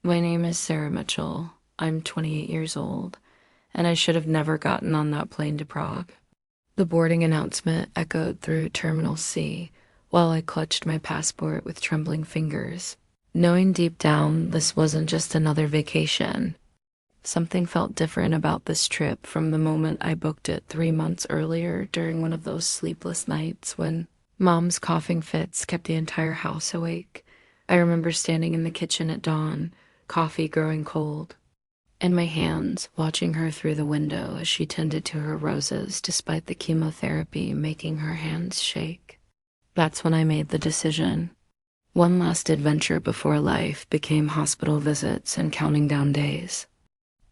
My name is Sarah Mitchell. I'm 28 years old, and I should have never gotten on that plane to Prague. The boarding announcement echoed through Terminal C while I clutched my passport with trembling fingers, knowing deep down this wasn't just another vacation. Something felt different about this trip from the moment I booked it 3 months earlier during one of those sleepless nights when Mom's coughing fits kept the entire house awake. I remember standing in the kitchen at dawn, coffee growing cold, and my hands watching her through the window as she tended to her roses despite the chemotherapy making her hands shake. That's when I made the decision. One last adventure before life became hospital visits and counting down days.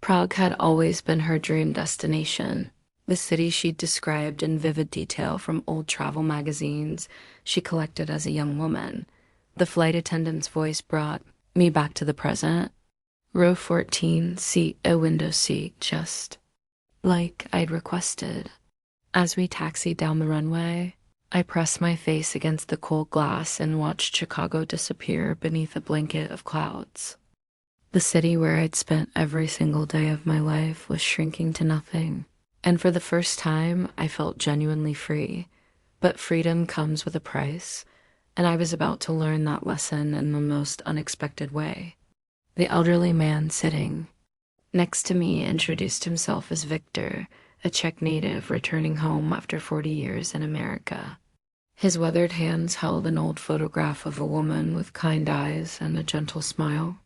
Prague had always been her dream destination, the city she'd described in vivid detail from old travel magazines she collected as a young woman. The flight attendant's voice brought me back to the present. Row 14, seat a window seat, just like I'd requested. As we taxied down the runway, I pressed my face against the cold glass and watched Chicago disappear beneath a blanket of clouds. The city where I'd spent every single day of my life was shrinking to nothing, and for the first time, I felt genuinely free. But freedom comes with a price, and I was about to learn that lesson in the most unexpected way. The elderly man sitting next to me introduced himself as Victor, a Czech native returning home after 40 years in America. His weathered hands held an old photograph of a woman with kind eyes and a gentle smile.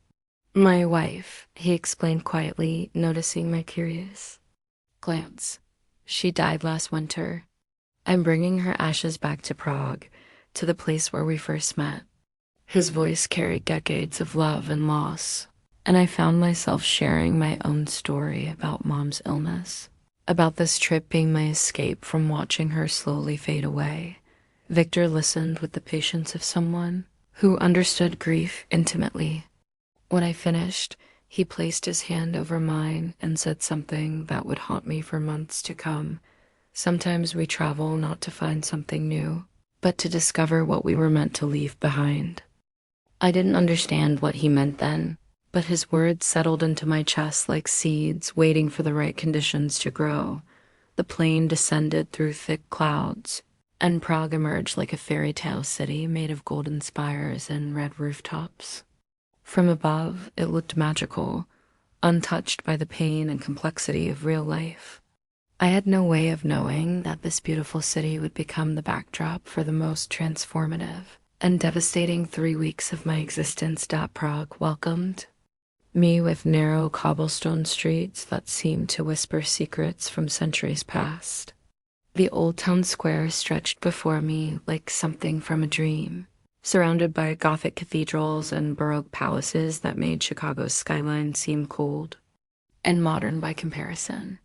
"My wife," he explained quietly, noticing my curious glance. "She died last winter. I'm bringing her ashes back to Prague, to the place where we first met." His voice carried decades of love and loss, and I found myself sharing my own story about Mom's illness, about this trip being my escape from watching her slowly fade away. Victor listened with the patience of someone who understood grief intimately. When I finished, he placed his hand over mine and said something that would haunt me for months to come. Sometimes we travel not to find something new, but to discover what we were meant to leave behind. I didn't understand what he meant then, but his words settled into my chest like seeds waiting for the right conditions to grow. The plane descended through thick clouds, and Prague emerged like a fairy tale city made of golden spires and red rooftops. From above, it looked magical, untouched by the pain and complexity of real life. I had no way of knowing that this beautiful city would become the backdrop for the most transformative and devastating 3 weeks of my existence that Prague welcomed me, with narrow cobblestone streets that seemed to whisper secrets from centuries past. The old town square stretched before me like something from a dream, surrounded by Gothic cathedrals and Baroque palaces that made Chicago's skyline seem cold and modern by comparison.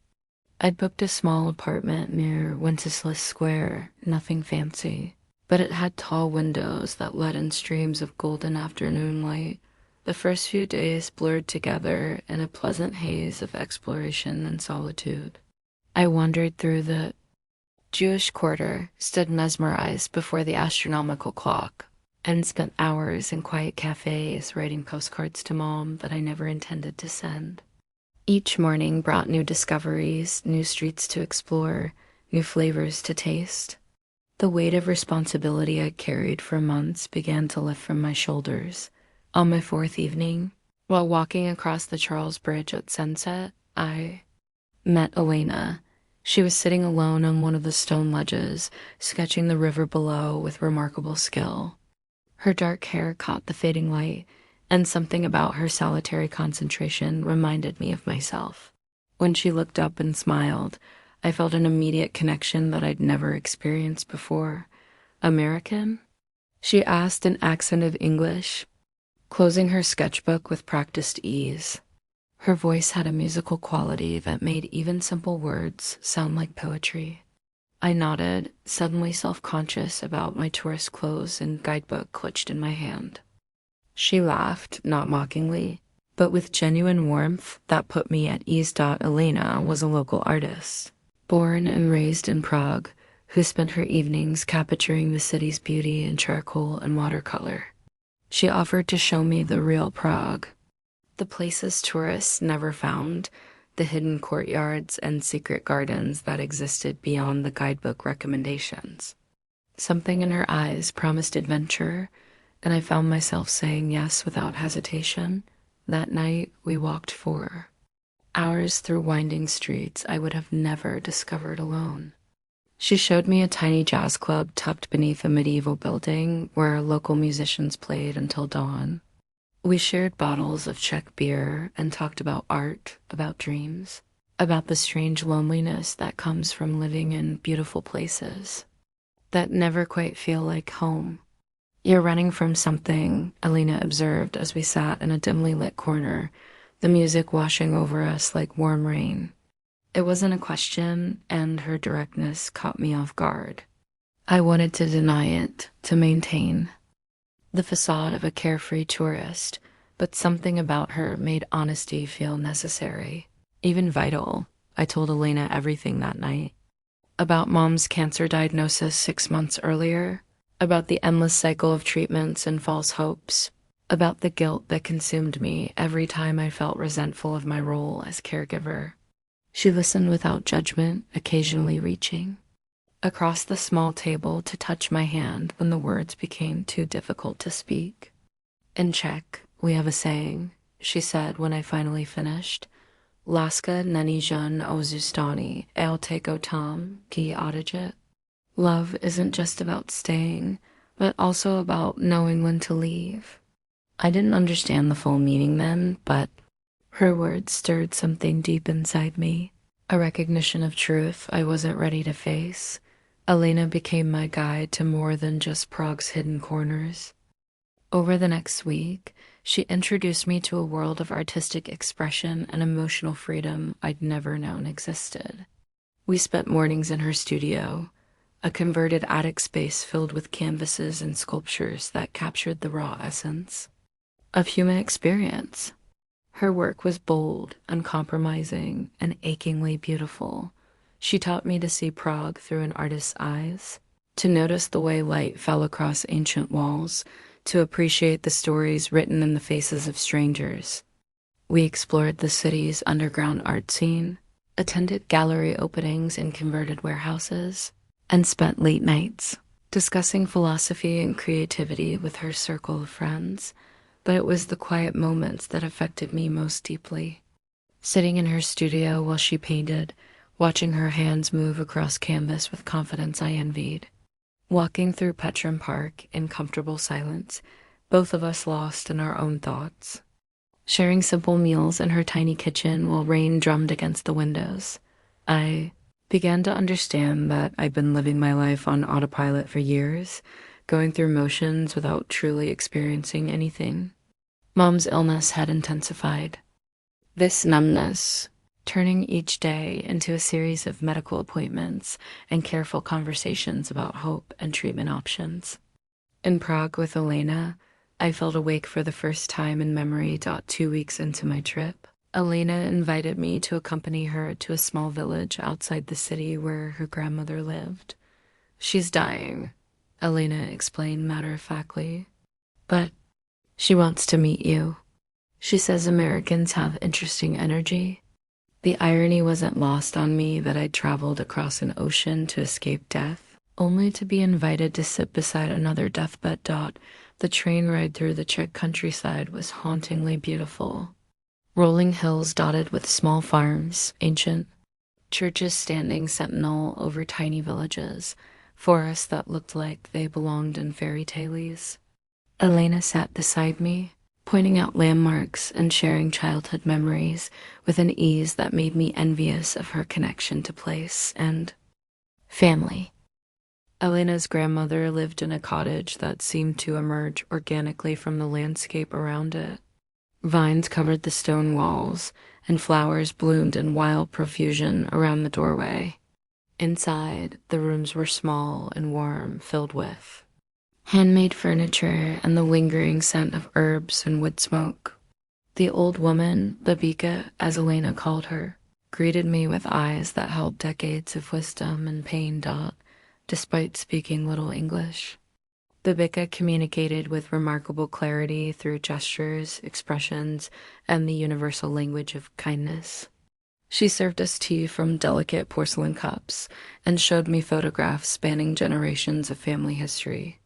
I'd booked a small apartment near Wenceslas Square, nothing fancy, but it had tall windows that let in streams of golden afternoon light. The first few days blurred together in a pleasant haze of exploration and solitude. I wandered through the Jewish quarter, stood mesmerized before the astronomical clock, and spent hours in quiet cafes writing postcards to Mom that I never intended to send. Each morning brought new discoveries, new streets to explore, new flavors to taste. The weight of responsibility I'd carried for months began to lift from my shoulders. On my fourth evening, while walking across the Charles Bridge at sunset, I met Elena. She was sitting alone on one of the stone ledges, sketching the river below with remarkable skill. Her dark hair caught the fading light, and something about her solitary concentration reminded me of myself. When she looked up and smiled, I felt an immediate connection that I'd never experienced before. "American?" she asked, an accent of English, closing her sketchbook with practiced ease. Her voice had a musical quality that made even simple words sound like poetry. I nodded, suddenly self-conscious about my tourist clothes and guidebook clutched in my hand. She laughed, not mockingly, but with genuine warmth that put me at ease. Elena was a local artist, born and raised in Prague, who spent her evenings capturing the city's beauty in charcoal and watercolor. She offered to show me the real Prague, The places tourists never found, the hidden courtyards and secret gardens that existed beyond the guidebook recommendations. Something in her eyes promised adventure, and I found myself saying yes without hesitation. That night, we walked for hours through winding streets I would have never discovered alone. She showed me a tiny jazz club tucked beneath a medieval building where local musicians played until dawn. We shared bottles of Czech beer and talked about art, about dreams, about the strange loneliness that comes from living in beautiful places that never quite feel like home. You're running from something, Alina observed as we sat in a dimly lit corner, the music washing over us like warm rain. It wasn't a question, and her directness caught me off guard. I wanted to deny it, to maintain the facade of a carefree tourist, but something about her made honesty feel necessary, even vital. I told Elena everything that night. About Mom's cancer diagnosis 6 months earlier, about the endless cycle of treatments and false hopes, about the guilt that consumed me every time I felt resentful of my role as caregiver. She listened without judgment, occasionally reaching across the small table to touch my hand when the words became too difficult to speak. In Czech, we have a saying, she said when I finally finished. Láska není jen o zůstání, ale také tam, kdy odejít. Love isn't just about staying, but also about knowing when to leave. I didn't understand the full meaning then, but her words stirred something deep inside me, a recognition of truth I wasn't ready to face. Elena became my guide to more than just Prague's hidden corners. Over the next week, she introduced me to a world of artistic expression and emotional freedom I'd never known existed. We spent mornings in her studio, a converted attic space filled with canvases and sculptures that captured the raw essence of human experience. Her work was bold, uncompromising, and achingly beautiful. She taught me to see Prague through an artist's eyes, to notice the way light fell across ancient walls, to appreciate the stories written in the faces of strangers. We explored the city's underground art scene, attended gallery openings in converted warehouses, and spent late nights discussing philosophy and creativity with her circle of friends. But it was the quiet moments that affected me most deeply. Sitting in her studio while she painted, watching her hands move across canvas with confidence I envied. Walking through Petrum Park in comfortable silence, both of us lost in our own thoughts. Sharing simple meals in her tiny kitchen while rain drummed against the windows. I began to understand that I'd been living my life on autopilot for years, going through motions without truly experiencing anything. Mom's illness had intensified. This numbness, turning each day into a series of medical appointments and careful conversations about hope and treatment options. In Prague with Elena, I felt awake for the first time in memory. 2 weeks into my trip, Elena invited me to accompany her to a small village outside the city where her grandmother lived. She's dying, Elena explained matter-of-factly, but she wants to meet you. She says Americans have interesting energy. The irony wasn't lost on me that I'd traveled across an ocean to escape death, only to be invited to sit beside another deathbed. The train ride through the Czech countryside was hauntingly beautiful. Rolling hills dotted with small farms, ancient churches standing sentinel over tiny villages, forests that looked like they belonged in fairy tales. Elena sat beside me, pointing out landmarks and sharing childhood memories with an ease that made me envious of her connection to place and family. Elena's grandmother lived in a cottage that seemed to emerge organically from the landscape around it. Vines covered the stone walls, and flowers bloomed in wild profusion around the doorway. Inside, the rooms were small and warm, filled with handmade furniture and the lingering scent of herbs and wood smoke. The old woman, Babika, as Elena called her, greeted me with eyes that held decades of wisdom and pain. Despite speaking little English. Babica communicated with remarkable clarity through gestures, expressions, and the universal language of kindness. She served us tea from delicate porcelain cups and showed me photographs spanning generations of family history.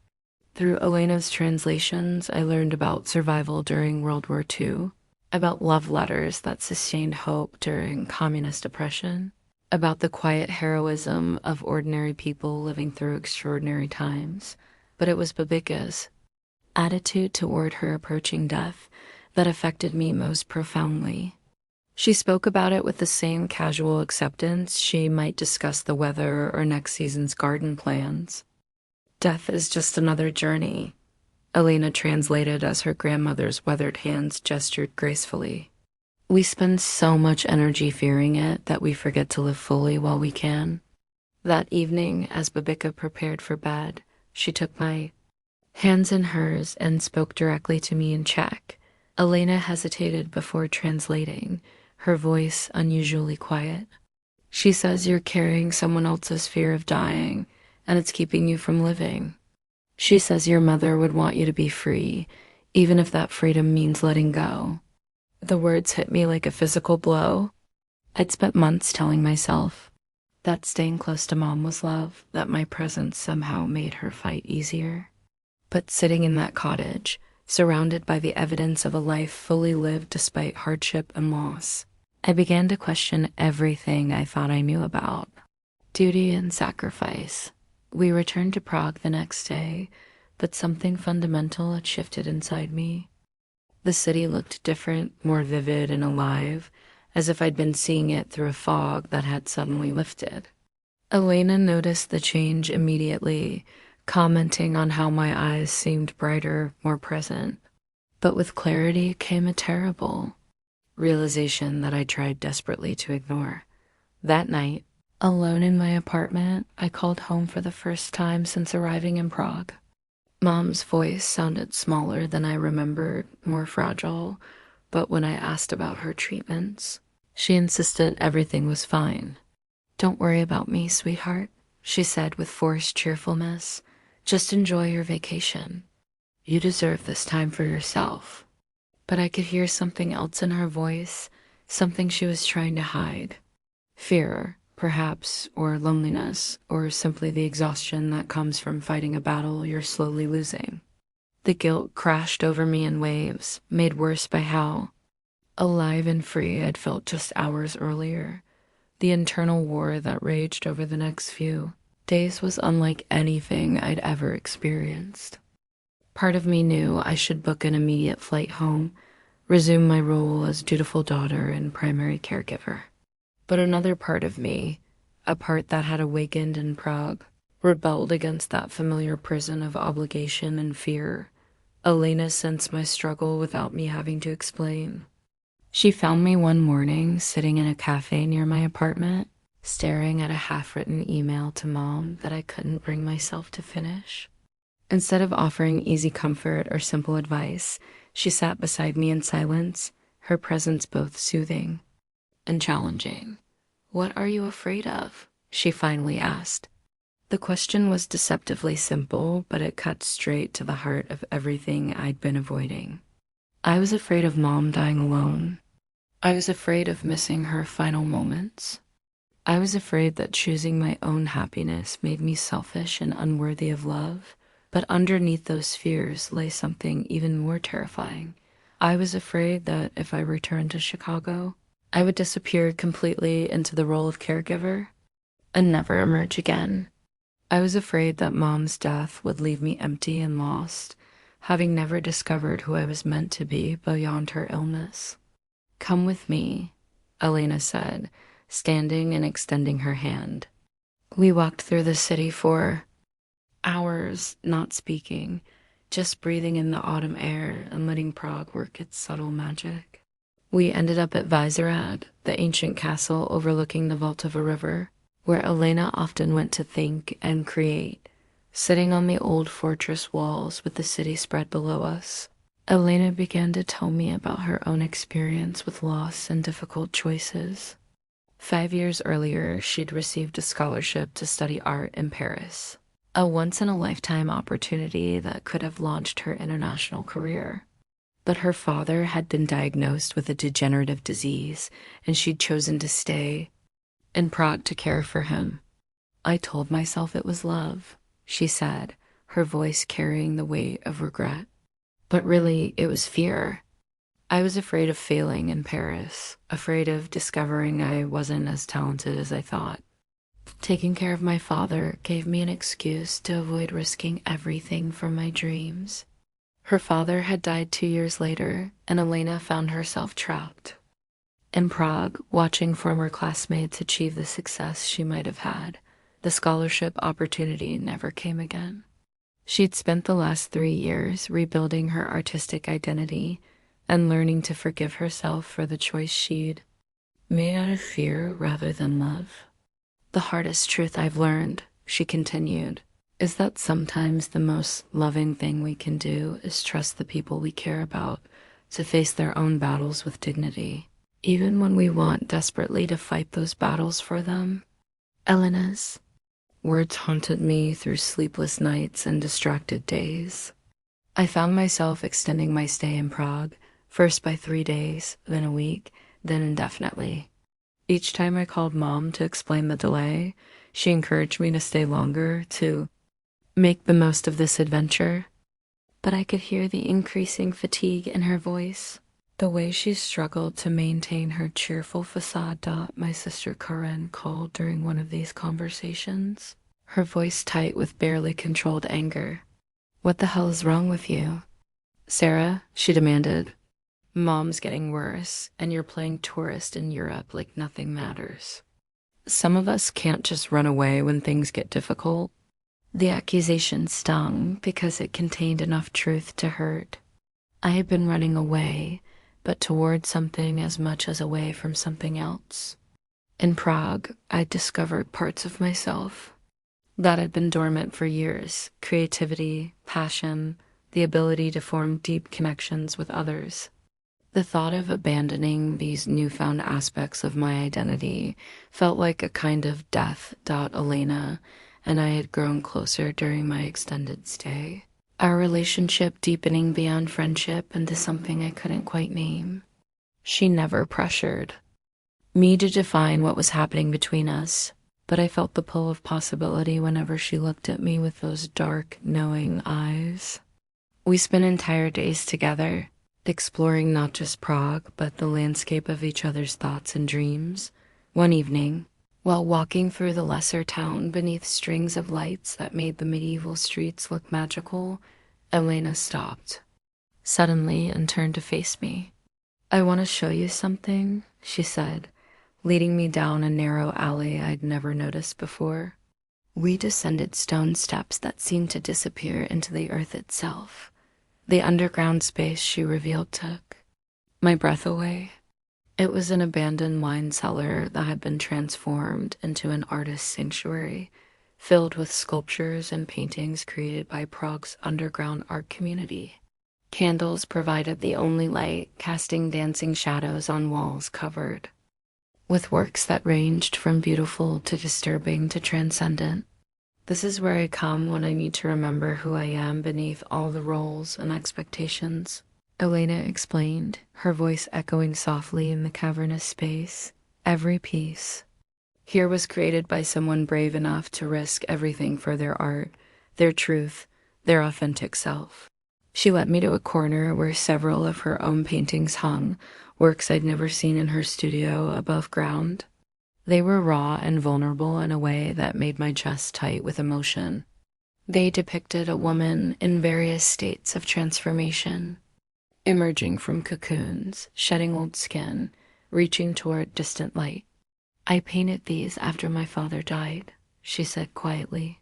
Through Elena's translations, I learned about survival during World War II, about love letters that sustained hope during communist oppression, about the quiet heroism of ordinary people living through extraordinary times. But it was Babica's attitude toward her approaching death that affected me most profoundly. She spoke about it with the same casual acceptance she might discuss the weather or next season's garden plans. Death is just another journey, Elena translated as her grandmother's weathered hands gestured gracefully. We spend so much energy fearing it that we forget to live fully while we can. That evening, as Babica prepared for bed, she took my hands in hers and spoke directly to me in Czech. Elena hesitated before translating, her voice unusually quiet. She says you're carrying someone else's fear of dying, and it's keeping you from living. She says your mother would want you to be free, even if that freedom means letting go. The words hit me like a physical blow. I'd spent months telling myself that staying close to Mom was love, that my presence somehow made her fight easier. But sitting in that cottage, surrounded by the evidence of a life fully lived despite hardship and loss, I began to question everything I thought I knew about. Duty and sacrifice. We returned to Prague the next day, but something fundamental had shifted inside me. The city looked different, more vivid and alive, as if I'd been seeing it through a fog that had suddenly lifted. Elena noticed the change immediately, commenting on how my eyes seemed brighter, more present. But with clarity came a terrible realization that I tried desperately to ignore. That night, alone in my apartment, I called home for the first time since arriving in Prague. Mom's voice sounded smaller than I remembered, more fragile, but when I asked about her treatments, she insisted everything was fine. "Don't worry about me, sweetheart," she said with forced cheerfulness. "Just enjoy your vacation. You deserve this time for yourself." But I could hear something else in her voice, something she was trying to hide. Fear, perhaps, or loneliness, or simply the exhaustion that comes from fighting a battle you're slowly losing. The guilt crashed over me in waves, made worse by how alive and free I'd felt just hours earlier. The internal war that raged over the next few days was unlike anything I'd ever experienced. Part of me knew I should book an immediate flight home, resume my role as dutiful daughter and primary caregiver. But another part of me, a part that had awakened in Prague, rebelled against that familiar prison of obligation and fear. Elena sensed my struggle without me having to explain. She found me one morning sitting in a cafe near my apartment, staring at a half-written email to Mom that I couldn't bring myself to finish. Instead of offering easy comfort or simple advice, she sat beside me in silence, her presence both soothing and challenging. "What are you afraid of?" she finally asked. The question was deceptively simple, but it cut straight to the heart of everything I'd been avoiding. I was afraid of Mom dying alone. I was afraid of missing her final moments. I was afraid that choosing my own happiness made me selfish and unworthy of love. But underneath those fears lay something even more terrifying. I was afraid that if I returned to Chicago, I would disappear completely into the role of caregiver and never emerge again. I was afraid that Mom's death would leave me empty and lost, having never discovered who I was meant to be beyond her illness. "Come with me," Elena said, standing and extending her hand. We walked through the city for hours, not speaking, just breathing in the autumn air and letting Prague work its subtle magic. We ended up at Vyšehrad, the ancient castle overlooking the vault of a river, where Elena often went to think and create. Sitting on the old fortress walls with the city spread below us, Elena began to tell me about her own experience with loss and difficult choices. 5 years earlier, she'd received a scholarship to study art in Paris. a once-in-a-lifetime opportunity that could have launched her international career. But her father had been diagnosed with a degenerative disease, and she'd chosen to stay in Prague to care for him. I told myself it was love, she said, her voice carrying the weight of regret. But really, it was fear. I was afraid of failing in Paris, afraid of discovering I wasn't as talented as I thought. Taking care of my father gave me an excuse to avoid risking everything for my dreams. Her father had died 2 years later, and Elena found herself trapped in Prague, watching former classmates achieve the success she might have had. The scholarship opportunity never came again. She'd spent the last 3 years rebuilding her artistic identity and learning to forgive herself for the choice she'd made out of fear rather than love. The hardest truth I've learned, she continued, is that sometimes the most loving thing we can do is trust the people we care about to face their own battles with dignity, even when we want desperately to fight those battles for them. Elena's words haunted me through sleepless nights and distracted days. I found myself extending my stay in Prague, first by 3 days, then a week, then indefinitely. Each time I called Mom to explain the delay, she encouraged me to stay longer, to make the most of this adventure. But I could hear the increasing fatigue in her voice, the way she struggled to maintain her cheerful facade. My sister Karen called during one of these conversations, her voice tight with barely controlled anger. "What the hell is wrong with you, Sarah?" she demanded. "Mom's getting worse, and you're playing tourist in Europe like nothing matters. Some of us can't just run away when things get difficult." The accusation stung because it contained enough truth to hurt. I had been running away, but toward something as much as away from something else. In Prague, I discovered parts of myself that had been dormant for years: creativity, passion, the ability to form deep connections with others. The thought of abandoning these newfound aspects of my identity felt like a kind of death. Elena and I had grown closer during my extended stay, our relationship deepening beyond friendship into something I couldn't quite name. She never pressured me to define what was happening between us, but I felt the pull of possibility whenever she looked at me with those dark, knowing eyes. We spent entire days together, exploring not just Prague, but the landscape of each other's thoughts and dreams. One evening, while walking through the lesser town beneath strings of lights that made the medieval streets look magical, Elena stopped suddenly and turned to face me. "I want to show you something," she said, leading me down a narrow alley I'd never noticed before. We descended stone steps that seemed to disappear into the earth itself. The underground space she revealed took my breath away. It was an abandoned wine cellar that had been transformed into an artist's sanctuary, filled with sculptures and paintings created by Prague's underground art community. Candles provided the only light, casting dancing shadows on walls covered with works that ranged from beautiful to disturbing to transcendent. "This is where I come when I need to remember who I am beneath all the roles and expectations," Elena explained, her voice echoing softly in the cavernous space. Every piece here was created by someone brave enough to risk everything for their art, their truth, their authentic self. She led me to a corner where several of her own paintings hung, works I'd never seen in her studio above ground. They were raw and vulnerable in a way that made my chest tight with emotion. They depicted a woman in various states of transformation, emerging from cocoons, shedding old skin, reaching toward distant light. "I painted these after my father died," she said quietly,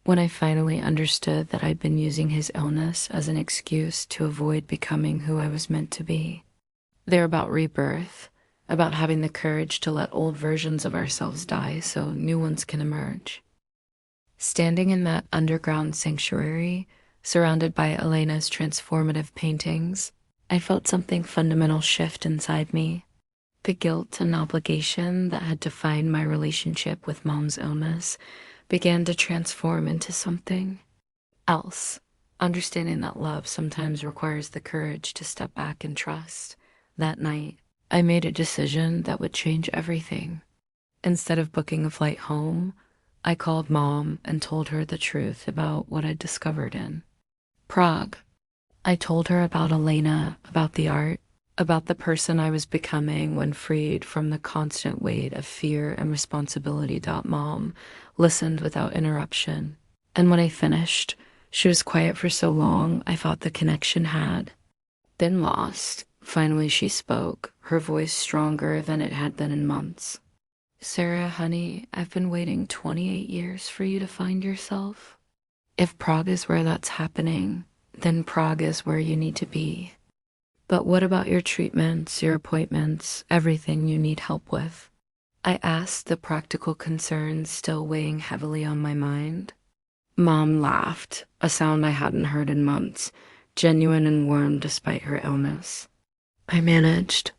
when I finally understood that I'd been using his illness as an excuse to avoid becoming who I was meant to be. They're about rebirth, about having the courage to let old versions of ourselves die so new ones can emerge. Standing in that underground sanctuary, surrounded by Elena's transformative paintings, I felt something fundamental shift inside me. The guilt and obligation that had defined my relationship with Mom's illness began to transform into something else, understanding that love sometimes requires the courage to step back and trust. That night, I made a decision that would change everything. Instead of booking a flight home, I called Mom and told her the truth about what I'd discovered in Prague. I told her about Elena, about the art, about the person I was becoming when freed from the constant weight of fear and responsibility. Mom listened without interruption. And when I finished, she was quiet for so long, I thought the connection had been lost. Finally, she spoke, her voice stronger than it had been in months. Sarah, honey, I've been waiting 28 years for you to find yourself. If Prague is where that's happening, then Prague is where you need to be. But what about your treatments, your appointments, everything you need help with? I asked, the practical concerns still weighing heavily on my mind. Mom laughed, a sound I hadn't heard in months, genuine and warm despite her illness. I managed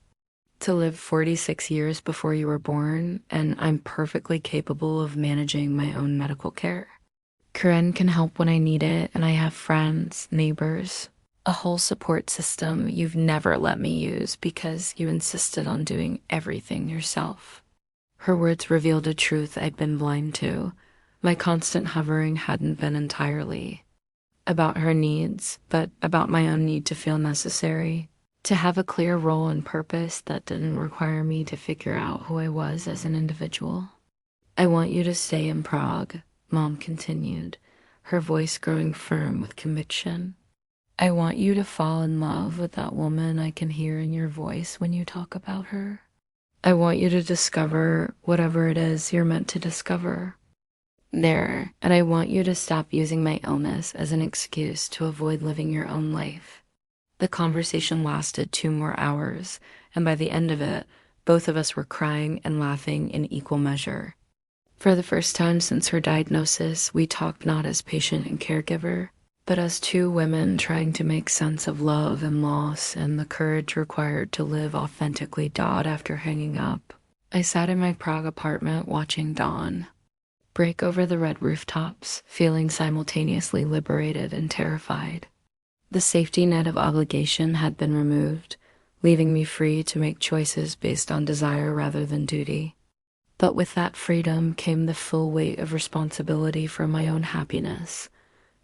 to live 46 years before you were born, and I'm perfectly capable of managing my own medical care. Karen can help when I need it, and I have friends, neighbors, a whole support system you've never let me use because you insisted on doing everything yourself. Her words revealed a truth I'd been blind to. My constant hovering hadn't been entirely about her needs, but about my own need to feel necessary, to have a clear role and purpose that didn't require me to figure out who I was as an individual. I want you to stay in Prague, Mom continued, her voice growing firm with conviction. I want you to fall in love with that woman I can hear in your voice when you talk about her. I want you to discover whatever it is you're meant to discover. There, and I want you to stop using my illness as an excuse to avoid living your own life. The conversation lasted 2 more hours, and by the end of it, both of us were crying and laughing in equal measure. For the first time since her diagnosis, we talked not as patient and caregiver, but as 2 women trying to make sense of love and loss and the courage required to live authentically. After hanging up, I sat in my Prague apartment watching dawn break over the red rooftops, feeling simultaneously liberated and terrified. The safety net of obligation had been removed, leaving me free to make choices based on desire rather than duty. But with that freedom came the full weight of responsibility for my own happiness.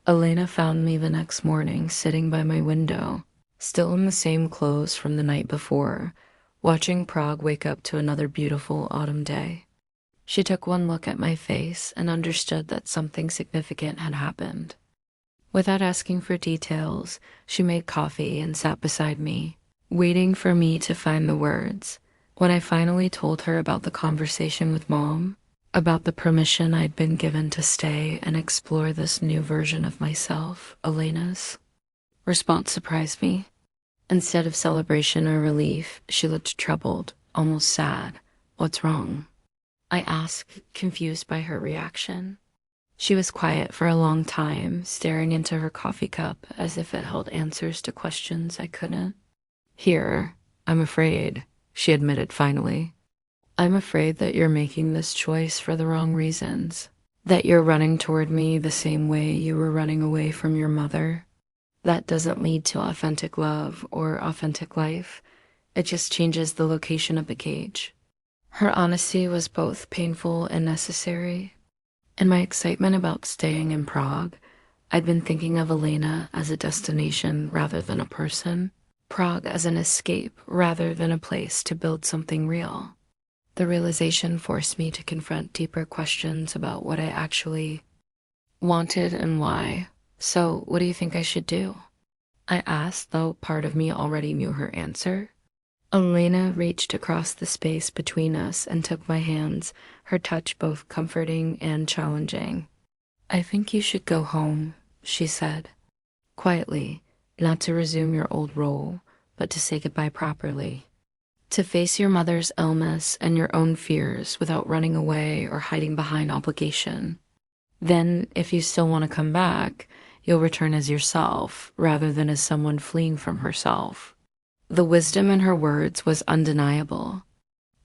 Elena found me the next morning sitting by my window, still in the same clothes from the night before, watching Prague wake up to another beautiful autumn day. She took one look at my face and understood that something significant had happened. Without asking for details, she made coffee and sat beside me, waiting for me to find the words. When I finally told her about the conversation with Mom, about the permission I'd been given to stay and explore this new version of myself, Elena's response surprised me. Instead of celebration or relief, she looked troubled, almost sad. What's wrong? I asked, confused by her reaction. She was quiet for a long time, staring into her coffee cup as if it held answers to questions I couldn't. Here, I'm afraid, she admitted finally. I'm afraid that you're making this choice for the wrong reasons, that you're running toward me the same way you were running away from your mother. That doesn't lead to authentic love or authentic life. It just changes the location of the cage. Her honesty was both painful and necessary. In my excitement about staying in Prague, I'd been thinking of Elena as a destination rather than a person, Prague as an escape rather than a place to build something real. The realization forced me to confront deeper questions about what I actually wanted and why. So, what do you think I should do? I asked, though part of me already knew her answer. Elena reached across the space between us and took my hands, her touch both comforting and challenging. I think you should go home, she said, quietly, not to resume your old role, but to say goodbye properly. To face your mother's illness and your own fears without running away or hiding behind obligation. Then, if you still want to come back, you'll return as yourself, rather than as someone fleeing from herself. The wisdom in her words was undeniable,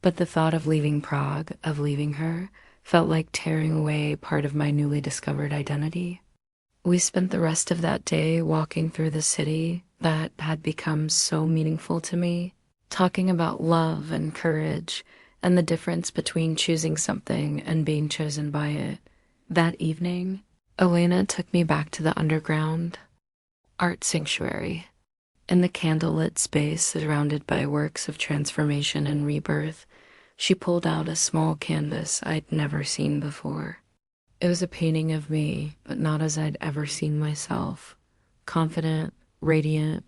but the thought of leaving Prague, of leaving her, felt like tearing away part of my newly discovered identity. We spent the rest of that day walking through the city that had become so meaningful to me, talking about love and courage and the difference between choosing something and being chosen by it. That evening, Elena took me back to the underground art sanctuary. In the candlelit space surrounded by works of transformation and rebirth, she pulled out a small canvas I'd never seen before. It was a painting of me, but not as I'd ever seen myself. Confident, radiant,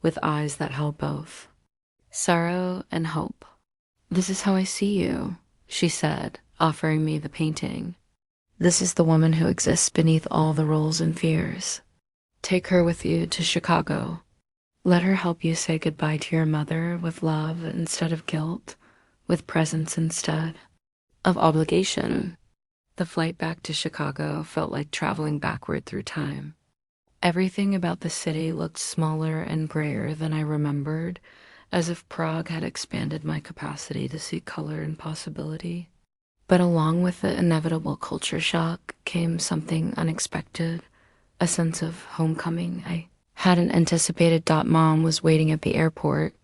with eyes that held both sorrow and hope. "This is how I see you," she said, offering me the painting. "This is the woman who exists beneath all the roles and fears. Take her with you to Chicago. Let her help you say goodbye to your mother with love instead of guilt, with presence instead of obligation." The flight back to Chicago felt like traveling backward through time. Everything about the city looked smaller and grayer than I remembered, as if Prague had expanded my capacity to see color and possibility. But along with the inevitable culture shock came something unexpected, a sense of homecoming I hadn't anticipated. Mom was waiting at the airport,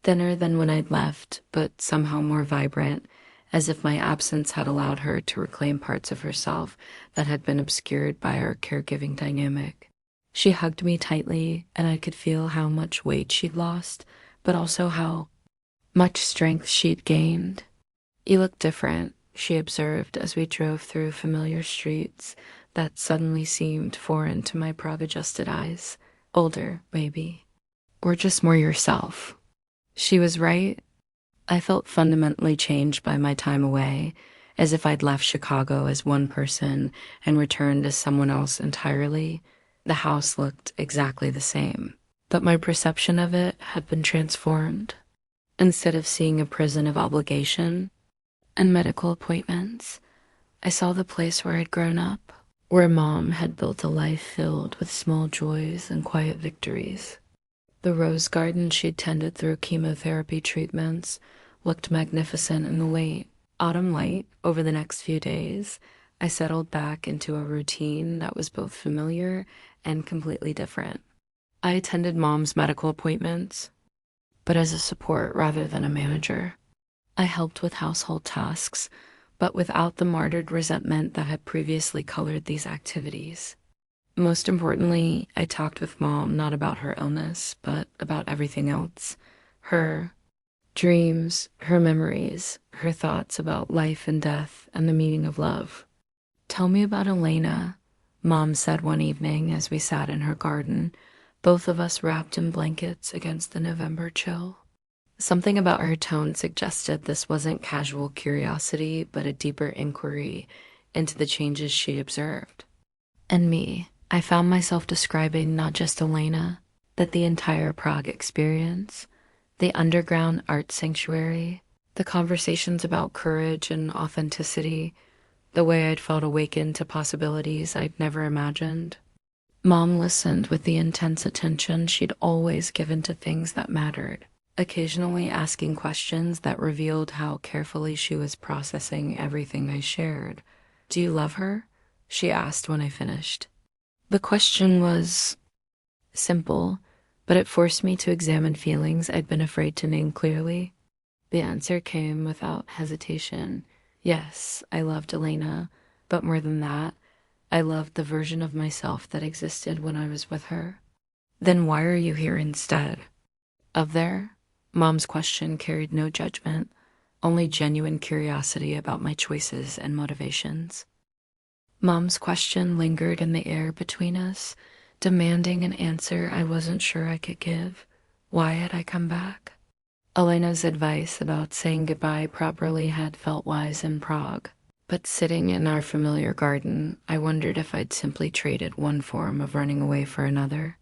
thinner than when I'd left, but somehow more vibrant, as if my absence had allowed her to reclaim parts of herself that had been obscured by our caregiving dynamic. She hugged me tightly, and I could feel how much weight she'd lost, but also how much strength she'd gained. "You look different," she observed as we drove through familiar streets that suddenly seemed foreign to my Prague-adjusted eyes. "Older, maybe. Or just more yourself." She was right. I felt fundamentally changed by my time away, as if I'd left Chicago as one person and returned as someone else entirely. The house looked exactly the same, but my perception of it had been transformed. Instead of seeing a prison of obligation and medical appointments, I saw the place where I'd grown up, where Mom had built a life filled with small joys and quiet victories. The rose garden she'd tended through chemotherapy treatments looked magnificent in the late autumn light. Over the next few days, I settled back into a routine that was both familiar and completely different. I attended Mom's medical appointments, but as a support rather than a manager. I helped with household tasks, but without the martyred resentment that had previously colored these activities. Most importantly, I talked with Mom not about her illness, but about everything else. Her dreams, her memories, her thoughts about life and death and the meaning of love. "Tell me about Elena," Mom said one evening as we sat in her garden, both of us wrapped in blankets against the November chill. Something about her tone suggested this wasn't casual curiosity, but a deeper inquiry into the changes she observed. And me, I found myself describing not just Elena, but the entire Prague experience, the underground art sanctuary, the conversations about courage and authenticity, the way I'd felt awakened to possibilities I'd never imagined. Mom listened with the intense attention she'd always given to things that mattered, occasionally asking questions that revealed how carefully she was processing everything I shared. "Do you love her?" she asked when I finished. The question was simple, but it forced me to examine feelings I'd been afraid to name clearly. The answer came without hesitation. Yes, I loved Elena, but more than that, I loved the version of myself that existed when I was with her. "Then why are you here instead?" Of there, Mom's question carried no judgment, only genuine curiosity about my choices and motivations. Mom's question lingered in the air between us, demanding an answer I wasn't sure I could give. Why had I come back? Elena's advice about saying goodbye properly had felt wise in Prague, but sitting in our familiar garden, I wondered if I'd simply traded one form of running away for another.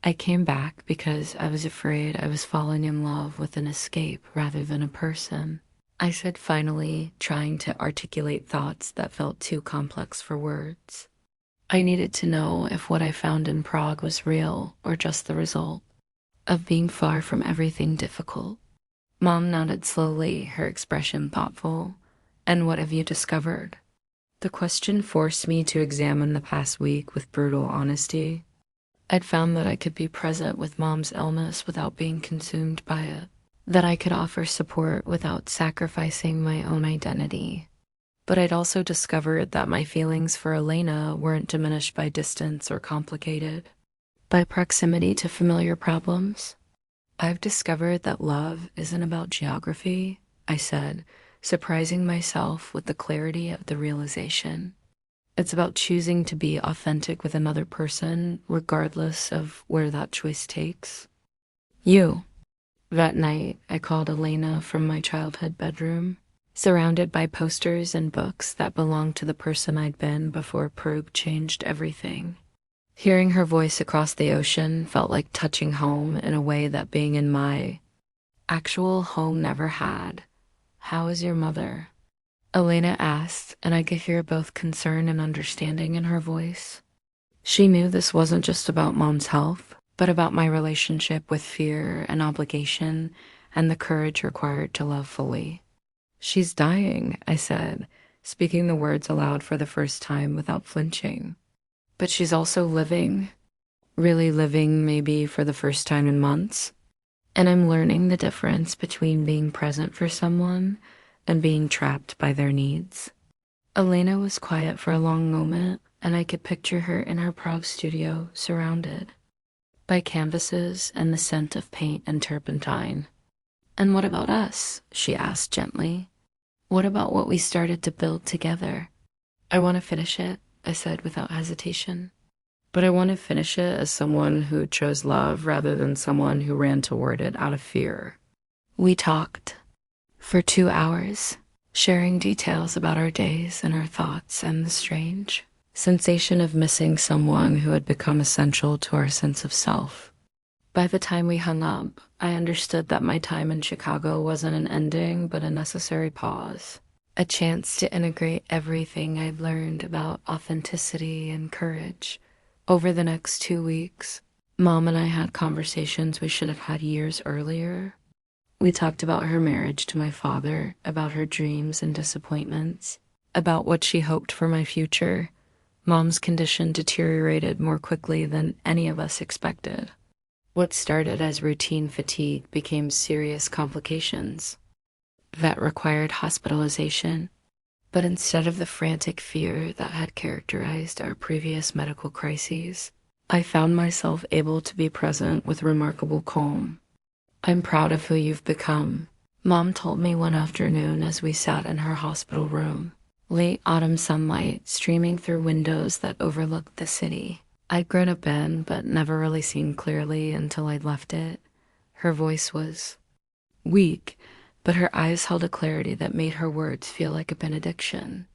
I came back because I was afraid I was falling in love with an escape rather than a person. I said finally, trying to articulate thoughts that felt too complex for words. I needed to know if what I found in Prague was real or just the result of being far from everything difficult. Mom nodded slowly, her expression thoughtful. And what have you discovered? The question forced me to examine the past week with brutal honesty. I'd found that I could be present with Mom's illness without being consumed by it, that I could offer support without sacrificing my own identity. But I'd also discovered that my feelings for Elena weren't diminished by distance or complicated by proximity to familiar problems. I've discovered that love isn't about geography, I said, surprising myself with the clarity of the realization. It's about choosing to be authentic with another person, regardless of where that choice takes. You. That night, I called Elena from my childhood bedroom, surrounded by posters and books that belonged to the person I'd been before Prug changed everything. Hearing her voice across the ocean felt like touching home in a way that being in my actual home never had. "How is your mother?" Elena asked, and I could hear both concern and understanding in her voice. She knew this wasn't just about Mom's health, but about my relationship with fear and obligation and the courage required to love fully. "She's dying," I said, speaking the words aloud for the first time without flinching. "But she's also living, really living maybe for the first time in months. And I'm learning the difference between being present for someone and being trapped by their needs." Elena was quiet for a long moment, and I could picture her in her Prague studio, surrounded by canvases and the scent of paint and turpentine. "And what about us?" she asked gently. "What about what we started to build together?" "I want to finish it," I said without hesitation. "But I want to finish it as someone who chose love rather than someone who ran toward it out of fear." We talked for 2 hours, sharing details about our days and our thoughts and the strange sensation of missing someone who had become essential to our sense of self. By the time we hung up, I understood that my time in Chicago wasn't an ending, but a necessary pause, a chance to integrate everything I'd learned about authenticity and courage. Over the next 2 weeks, Mom and I had conversations we should have had years earlier. We talked about her marriage to my father, about her dreams and disappointments, about what she hoped for my future. Mom's condition deteriorated more quickly than any of us expected. What started as routine fatigue became serious complications that required hospitalization. But instead of the frantic fear that had characterized our previous medical crises, I found myself able to be present with remarkable calm. "I'm proud of who you've become," Mom told me one afternoon as we sat in her hospital room, late autumn sunlight streaming through windows that overlooked the city. I'd grown up in, but never really seen clearly until I'd left it. Her voice was weak, but her eyes held a clarity that made her words feel like a benediction.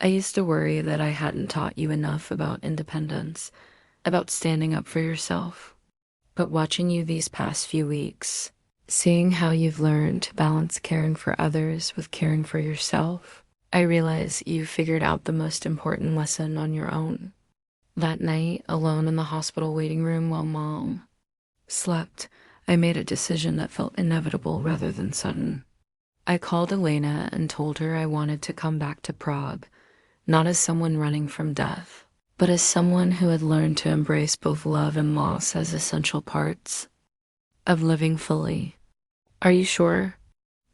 "I used to worry that I hadn't taught you enough about independence, about standing up for yourself. But watching you these past few weeks, seeing how you've learned to balance caring for others with caring for yourself, I realize you figured out the most important lesson on your own." That night, alone in the hospital waiting room while Mom slept, I made a decision that felt inevitable rather than sudden. I called Elena and told her I wanted to come back to Prague, not as someone running from death, but as someone who had learned to embrace both love and loss as essential parts of living fully. "Are you sure?"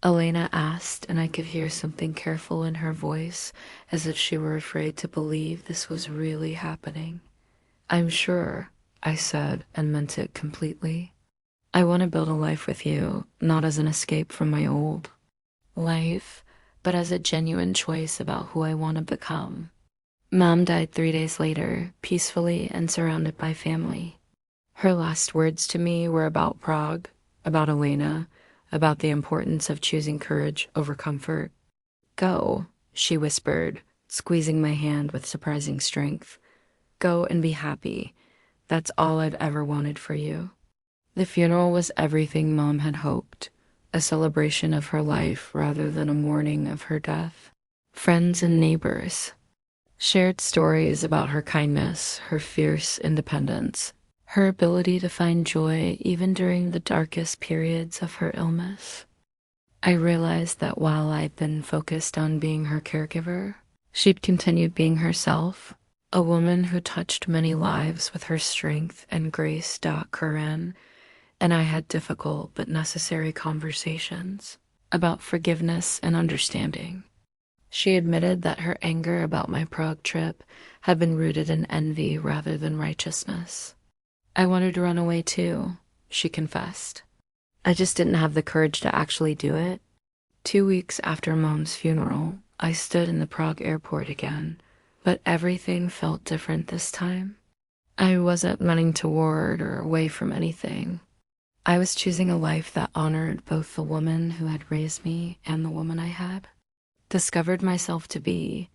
Elena asked, and I could hear something careful in her voice, as if she were afraid to believe this was really happening. "I'm sure," I said, and meant it completely. "I want to build a life with you, not as an escape from my old life, but as a genuine choice about who I want to become." Mom died 3 days later, peacefully and surrounded by family. Her last words to me were about Prague, about Elena, about the importance of choosing courage over comfort. "Go," she whispered, squeezing my hand with surprising strength. "Go and be happy. That's all I've ever wanted for you." The funeral was everything Mom had hoped, a celebration of her life rather than a mourning of her death. Friends and neighbors shared stories about her kindness, her fierce independence, her ability to find joy even during the darkest periods of her illness. I realized that while I'd been focused on being her caregiver, she'd continued being herself, a woman who touched many lives with her strength and grace. Corinne and I had difficult but necessary conversations about forgiveness and understanding. She admitted that her anger about my Prague trip had been rooted in envy rather than righteousness. I wanted to run away too, she confessed. I just didn't have the courage to actually do it. 2 weeks after Mom's funeral, I stood in the Prague airport again, but everything felt different this time. I wasn't running toward or away from anything. I was choosing a life that honored both the woman who had raised me and the woman I had discovered myself to be.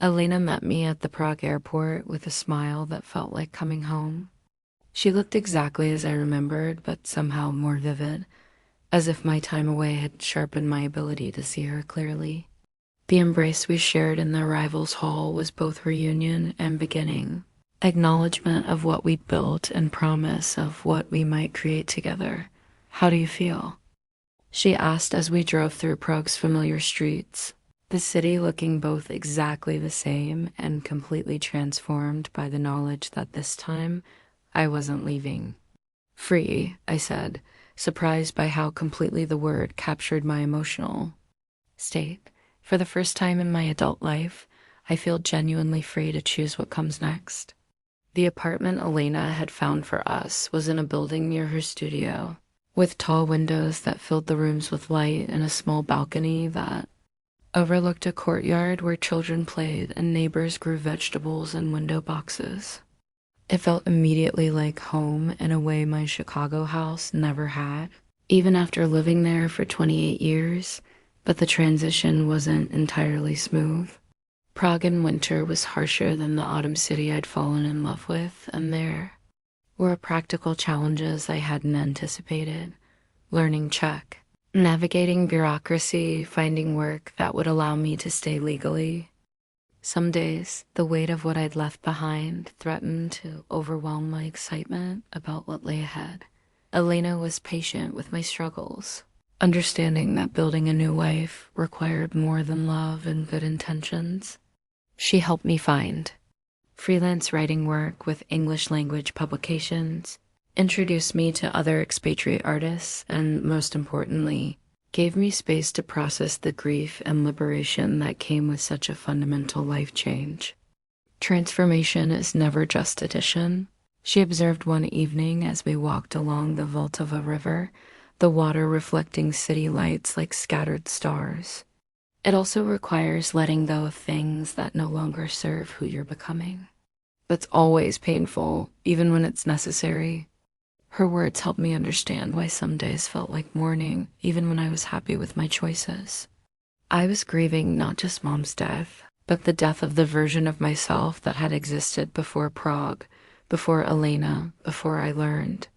Elena met me at the Prague airport with a smile that felt like coming home. She looked exactly as I remembered, but somehow more vivid, as if my time away had sharpened my ability to see her clearly. The embrace we shared in the arrivals hall was both reunion and beginning, acknowledgement of what we'd built and promise of what we might create together. "How do you feel?" she asked as we drove through Prague's familiar streets, the city looking both exactly the same and completely transformed by the knowledge that this time I wasn't leaving. "Free," I said, surprised by how completely the word captured my emotional state. For the first time in my adult life, I feel genuinely free to choose what comes next. The apartment Elena had found for us was in a building near her studio, with tall windows that filled the rooms with light and a small balcony that overlooked a courtyard where children played and neighbors grew vegetables in window boxes. It felt immediately like home in a way my Chicago house never had, even after living there for 28 years, but the transition wasn't entirely smooth. Prague in winter was harsher than the autumn city I'd fallen in love with, and there were practical challenges I hadn't anticipated. Learning Czech, navigating bureaucracy, finding work that would allow me to stay legally. Some days, the weight of what I'd left behind threatened to overwhelm my excitement about what lay ahead. Elena was patient with my struggles, understanding that building a new life required more than love and good intentions. She helped me find freelance writing work with English language publications, introduced me to other expatriate artists, and most importantly, gave me space to process the grief and liberation that came with such a fundamental life change. Transformation is never just addition, she observed one evening as we walked along the Vltava River, the water reflecting city lights like scattered stars. It also requires letting go of things that no longer serve who you're becoming. That's always painful, even when it's necessary. Her words helped me understand why some days felt like mourning, even when I was happy with my choices. I was grieving not just Mom's death, but the death of the version of myself that had existed before Prague, before Elena, before I learned.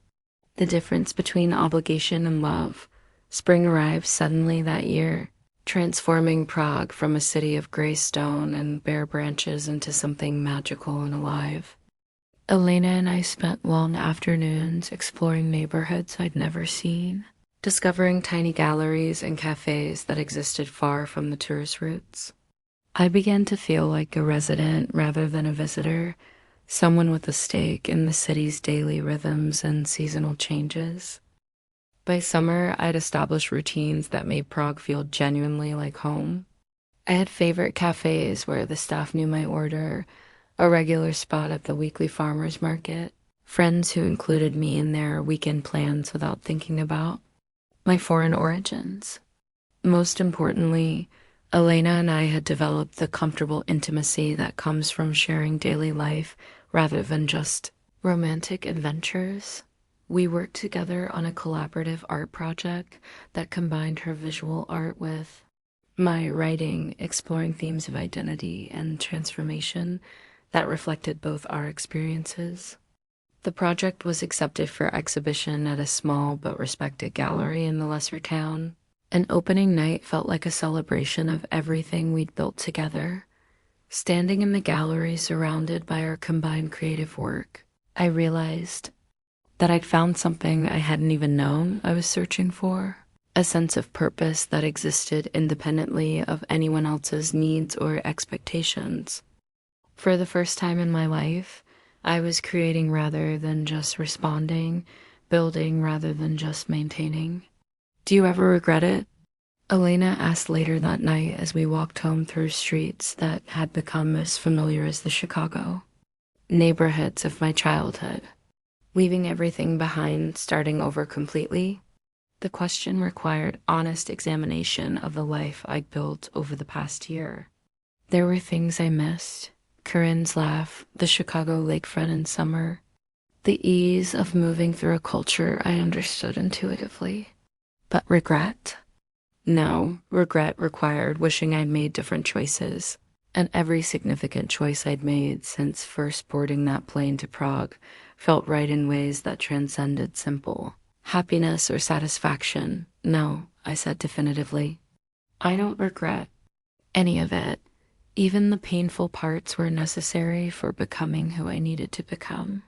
The difference between obligation and love. Spring arrived suddenly that year, transforming Prague from a city of gray stone and bare branches into something magical and alive. Elena and I spent long afternoons exploring neighborhoods I'd never seen, discovering tiny galleries and cafes that existed far from the tourist routes. I began to feel like a resident rather than a visitor, someone with a stake in the city's daily rhythms and seasonal changes. By summer, I'd established routines that made Prague feel genuinely like home. I had favorite cafes where the staff knew my order, a regular spot at the weekly farmers market, friends who included me in their weekend plans without thinking about my foreign origins. Most importantly, Elena and I had developed the comfortable intimacy that comes from sharing daily life rather than just romantic adventures. We worked together on a collaborative art project that combined her visual art with my writing, exploring themes of identity and transformation that reflected both our experiences. The project was accepted for exhibition at a small but respected gallery in the lesser town. An opening night felt like a celebration of everything we'd built together. Standing in the gallery surrounded by our combined creative work, I realized that I'd found something I hadn't even known I was searching for. a sense of purpose that existed independently of anyone else's needs or expectations. For the first time in my life, I was creating rather than just responding, building rather than just maintaining. Do you ever regret it? Elena asked later that night as we walked home through streets that had become as familiar as the Chicago neighborhoods of my childhood. Leaving everything behind, starting over completely? The question required honest examination of the life I'd built over the past year. There were things I missed. Corinne's laugh, the Chicago lakefront in summer, the ease of moving through a culture I understood intuitively. But regret? No, regret required wishing I'd made different choices. And every significant choice I'd made since first boarding that plane to Prague felt right in ways that transcended simple happiness or satisfaction. No, I said definitively. I don't regret any of it. Even the painful parts were necessary for becoming who I needed to become.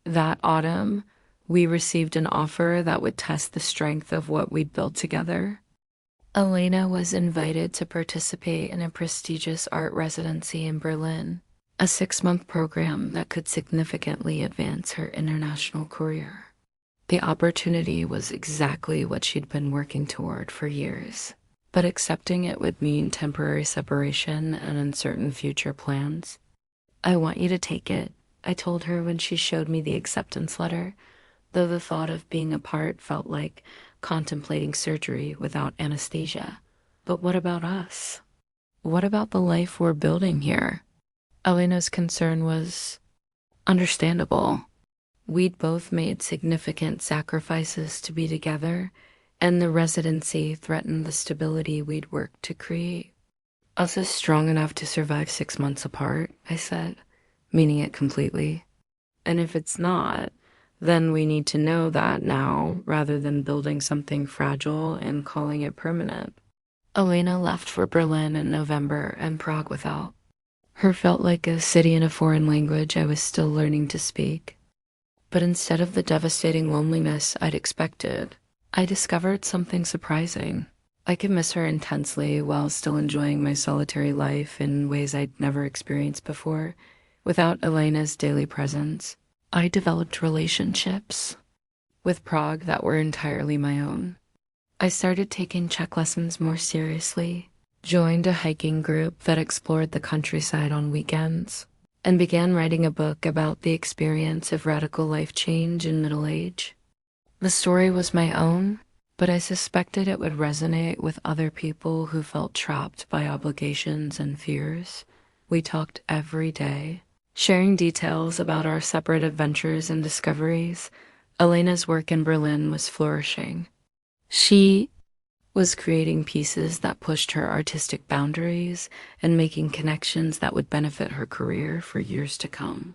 That autumn, we received an offer that would test the strength of what we'd built together. Elena was invited to participate in a prestigious art residency in Berlin, a 6-month program that could significantly advance her international career. The opportunity was exactly what she'd been working toward for years, but accepting it would mean temporary separation and uncertain future plans. I want you to take it, I told her when she showed me the acceptance letter, though the thought of being apart felt like contemplating surgery without anesthesia. But what about us? What about the life we're building here? Elena's concern was understandable. We'd both made significant sacrifices to be together, and the residency threatened the stability we'd worked to create. Us is strong enough to survive 6 months apart, I said, meaning it completely. And if it's not, then we need to know that now rather than building something fragile and calling it permanent. Elena left for Berlin in November and Prague without her felt like a city in a foreign language I was still learning to speak. But instead of the devastating loneliness I'd expected, I discovered something surprising. I could miss her intensely while still enjoying my solitary life in ways I'd never experienced before. Without Elena's daily presence, I developed relationships with Prague that were entirely my own. I started taking Czech lessons more seriously, joined a hiking group that explored the countryside on weekends, and began writing a book about the experience of radical life change in middle age. The story was my own, but I suspected it would resonate with other people who felt trapped by obligations and fears. We talked every day, sharing details about our separate adventures and discoveries. Elena's work in Berlin was flourishing. She was creating pieces that pushed her artistic boundaries and making connections that would benefit her career for years to come.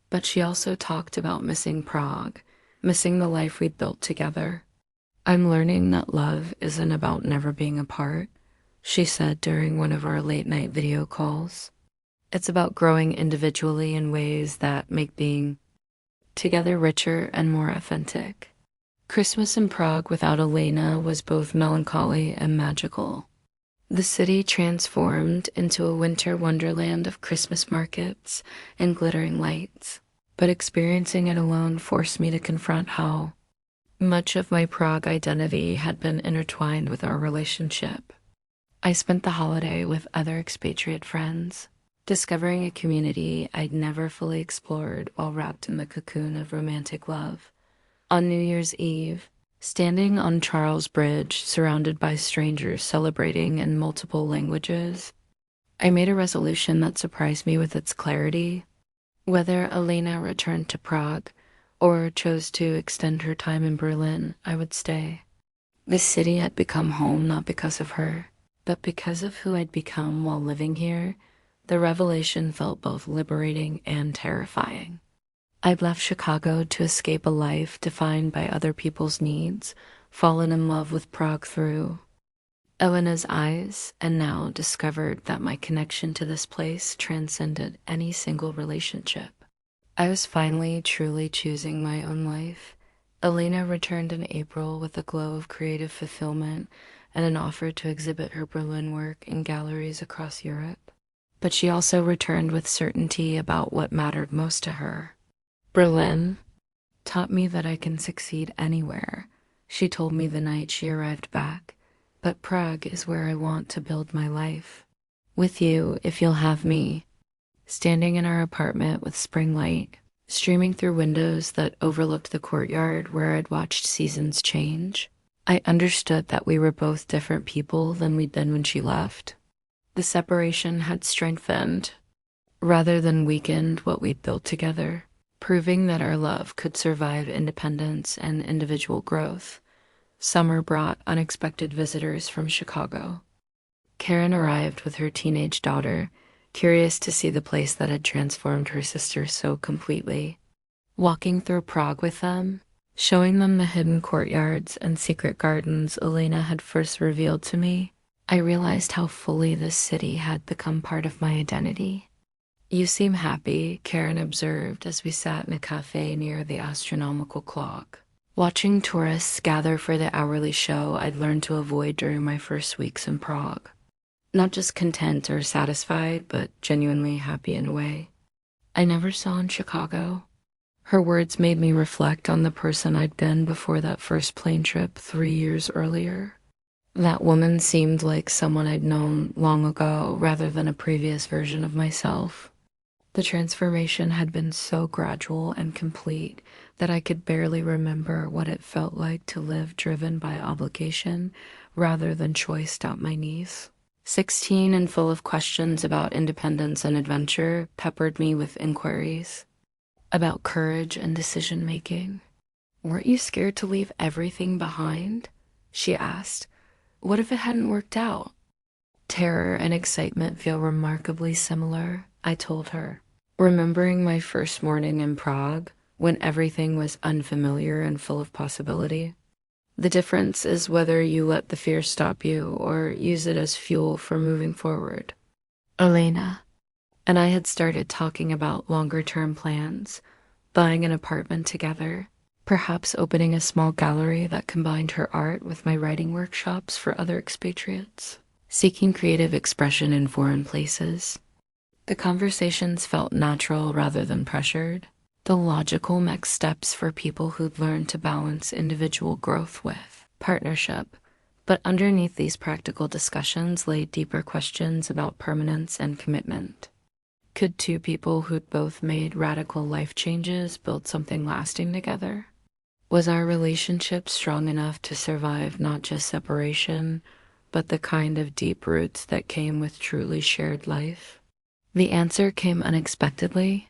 But she also talked about missing Prague, missing the life we'd built together. I'm learning that love isn't about never being apart, she said during one of our late-night video calls. It's about growing individually in ways that make being together richer and more authentic. Christmas in Prague without Elena was both melancholy and magical. The city transformed into a winter wonderland of Christmas markets and glittering lights, but experiencing it alone forced me to confront how much of my Prague identity had been intertwined with our relationship. I spent the holiday with other expatriate friends, discovering a community I'd never fully explored while wrapped in the cocoon of romantic love. On New Year's Eve, standing on Charles Bridge, surrounded by strangers celebrating in multiple languages, I made a resolution that surprised me with its clarity. Whether Elena returned to Prague or chose to extend her time in Berlin, I would stay. This city had become home not because of her, but because of who I'd become while living here. The revelation felt both liberating and terrifying. I'd left Chicago to escape a life defined by other people's needs, fallen in love with Prague through Elena's eyes, and now discovered that my connection to this place transcended any single relationship. I was finally truly choosing my own life, Elena returned in April with a glow of creative fulfillment and an offer to exhibit her Berlin work in galleries across Europe. But she also returned with certainty about what mattered most to her. Berlin taught me that I can succeed anywhere, she told me the night she arrived back, but Prague is where I want to build my life. With you, if you'll have me. Standing in our apartment with spring light streaming through windows that overlooked the courtyard where I'd watched seasons change, I understood that we were both different people than we'd been when she left. The separation had strengthened, rather than weakened, what we'd built together, proving that our love could survive independence and individual growth. Summer brought unexpected visitors from Chicago. Karen arrived with her teenage daughter, curious to see the place that had transformed her sister so completely. Walking through Prague with them, showing them the hidden courtyards and secret gardens Elena had first revealed to me, I realized how fully this city had become part of my identity. You seem happy, Karen observed as we sat in a cafe near the astronomical clock, watching tourists gather for the hourly show I'd learned to avoid during my first weeks in Prague. Not just content or satisfied, but genuinely happy in a way I never saw in Chicago. Her words made me reflect on the person I'd been before that first plane trip 3 years earlier. That woman seemed like someone I'd known long ago rather than a previous version of myself. The transformation had been so gradual and complete that I could barely remember what it felt like to live driven by obligation rather than choice down my knees. 16 and full of questions about independence and adventure, peppered me with inquiries about courage and decision-making. Weren't you scared to leave everything behind? She asked. What if it hadn't worked out? Terror and excitement feel remarkably similar, I told her, remembering my first morning in Prague when everything was unfamiliar and full of possibility. The difference is whether you let the fear stop you or use it as fuel for moving forward. Elena and I had started talking about longer-term plans, buying an apartment together, perhaps opening a small gallery that combined her art with my writing workshops for other expatriates, seeking creative expression in foreign places. The conversations felt natural rather than pressured, the logical next steps for people who'd learned to balance individual growth with partnership. But underneath these practical discussions lay deeper questions about permanence and commitment. Could two people who'd both made radical life changes build something lasting together? Was our relationship strong enough to survive not just separation, but the kind of deep roots that came with truly shared life? The answer came unexpectedly.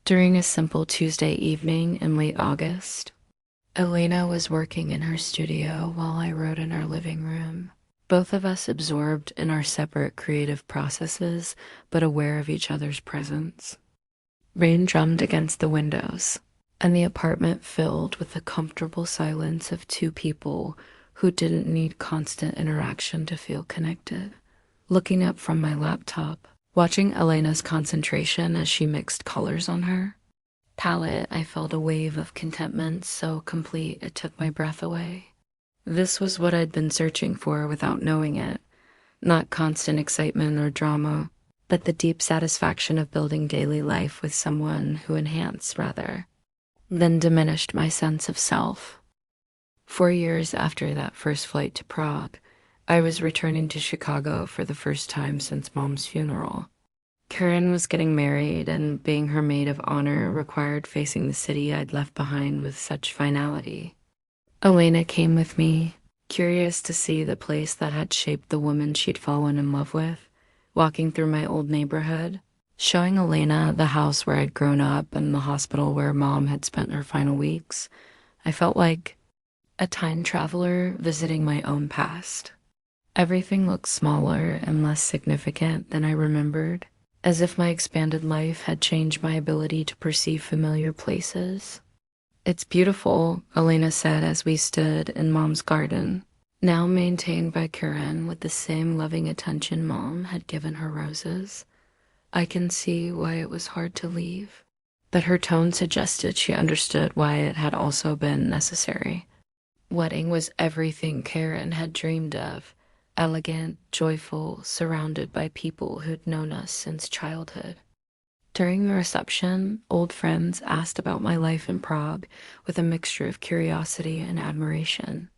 During a simple Tuesday evening in late August, Elena was working in her studio while I wrote in our living room, both of us absorbed in our separate creative processes, but aware of each other's presence. Rain drummed against the windows, and the apartment filled with the comfortable silence of two people who didn't need constant interaction to feel connected. Looking up from my laptop, watching Elena's concentration as she mixed colors on her palette, I felt a wave of contentment so complete it took my breath away. This was what I'd been searching for without knowing it. Not constant excitement or drama, but the deep satisfaction of building daily life with someone who enhanced rather than diminished my sense of self. 4 years after that first flight to Prague, I was returning to Chicago for the first time since Mom's funeral. Karen was getting married, and being her maid of honor required facing the city I'd left behind with such finality. Elena came with me, curious to see the place that had shaped the woman she'd fallen in love with, walking through my old neighborhood, showing Elena the house where I'd grown up and the hospital where Mom had spent her final weeks. I felt like a time traveler visiting my own past. Everything looked smaller and less significant than I remembered, as if my expanded life had changed my ability to perceive familiar places. It's beautiful, Elena said as we stood in Mom's garden, now maintained by Karen with the same loving attention Mom had given her roses. I can see why it was hard to leave. but her tone suggested she understood why it had also been necessary. Wedding was everything Karen had dreamed of. Elegant, joyful, surrounded by people who'd known us since childhood. During the reception, old friends asked about my life in Prague with a mixture of curiosity and admiration.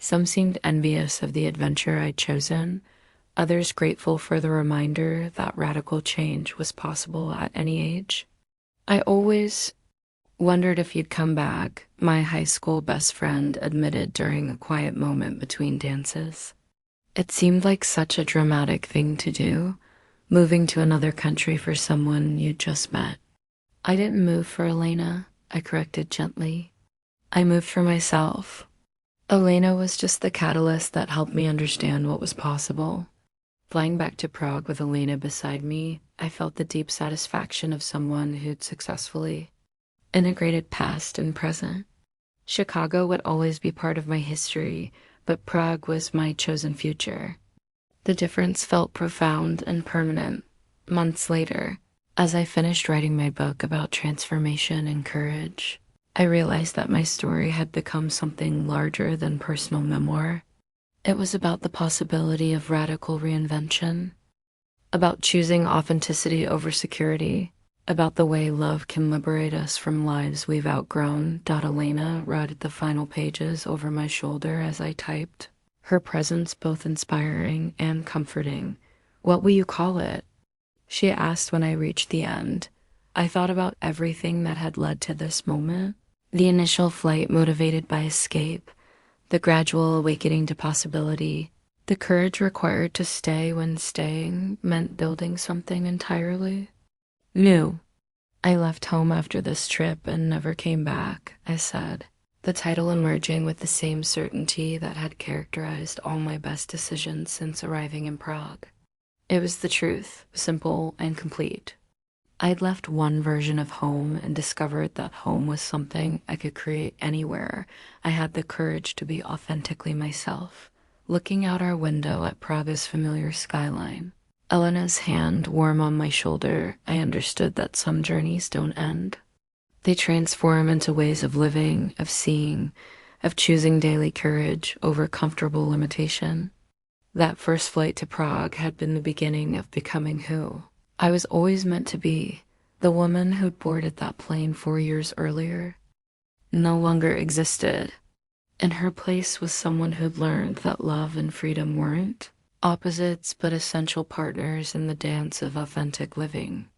Some seemed envious of the adventure I'd chosen, others grateful for the reminder that radical change was possible at any age. I always wondered if you'd come back, my high school best friend admitted during a quiet moment between dances. It seemed like such a dramatic thing to do, moving to another country for someone you'd just met. I didn't move for Elena, I corrected gently. I moved for myself. Elena was just the catalyst that helped me understand what was possible. Flying back to Prague with Elena beside me, I felt the deep satisfaction of someone who'd successfully integrated past and present. Chicago would always be part of my history, but Prague was my chosen future. The difference felt profound and permanent. Months later, as I finished writing my book about transformation and courage, I realized that my story had become something larger than personal memoir. It was about the possibility of radical reinvention, about choosing authenticity over security, about the way love can liberate us from lives we've outgrown. Elena read the final pages over my shoulder as I typed, her presence both inspiring and comforting. What will you call it? She asked when I reached the end. I thought about everything that had led to this moment. The initial flight motivated by escape, the gradual awakening to possibility, the courage required to stay when staying meant building something entirely new. I left home after this trip and never came back, I said, the title emerging with the same certainty that had characterized all my best decisions since arriving in Prague. It was the truth, simple and complete. I'd left one version of home and discovered that home was something I could create anywhere. I had the courage to be authentically myself. Looking out our window at Prague's familiar skyline, Elena's hand warm on my shoulder, I understood that some journeys don't end. They transform into ways of living, of seeing, of choosing daily courage over comfortable limitation. That first flight to Prague had been the beginning of becoming who I was always meant to be. The woman who'd boarded that plane 4 years earlier no longer existed. In her place was someone who'd learned that love and freedom weren't opposites but essential partners in the dance of authentic living.